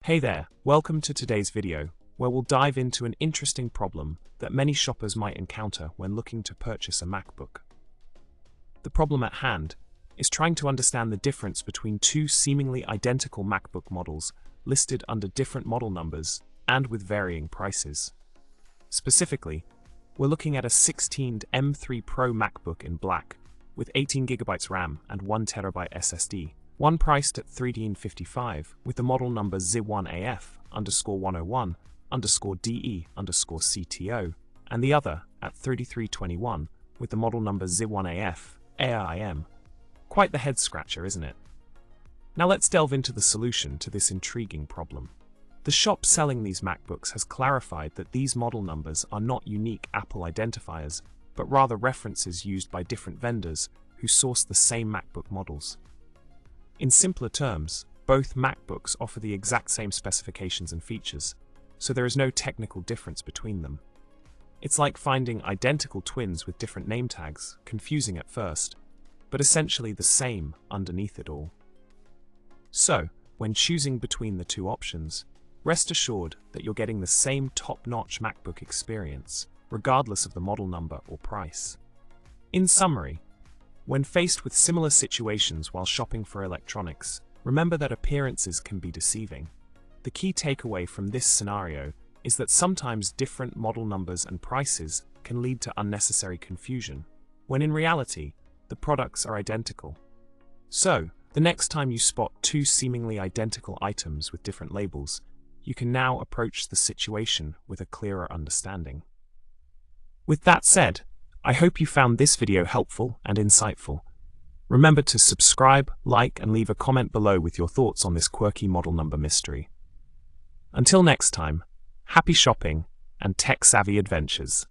Hey there, welcome to today's video, where we'll dive into an interesting problem that many shoppers might encounter when looking to purchase a MacBook. The problem at hand is trying to understand the difference between two seemingly identical MacBook models listed under different model numbers and with varying prices. Specifically, we're looking at a 16th M3 Pro MacBook in black with 18GB RAM and 1TB SSD. One priced at $1355 with the model number Z1AF-MRW13D_CTO, and the other at $3321 with the model number Z1AF-A-AAIM. Quite the head-scratcher, isn't it? Now let's delve into the solution to this intriguing problem. The shop selling these MacBooks has clarified that these model numbers are not unique Apple identifiers, but rather references used by different vendors who source the same MacBook models. In simpler terms, both MacBooks offer the exact same specifications and features, so there is no technical difference between them. It's like finding identical twins with different name tags, confusing at first, but essentially the same underneath it all. So, when choosing between the two options, rest assured that you're getting the same top-notch MacBook experience, regardless of the model number or price. In summary, when faced with similar situations while shopping for electronics, remember that appearances can be deceiving. The key takeaway from this scenario is that sometimes different model numbers and prices can lead to unnecessary confusion, when in reality, the products are identical. So, the next time you spot two seemingly identical items with different labels, you can now approach the situation with a clearer understanding. With that said, I hope you found this video helpful and insightful. Remember to subscribe, like, and leave a comment below with your thoughts on this quirky model number mystery. Until next time, happy shopping and tech-savvy adventures.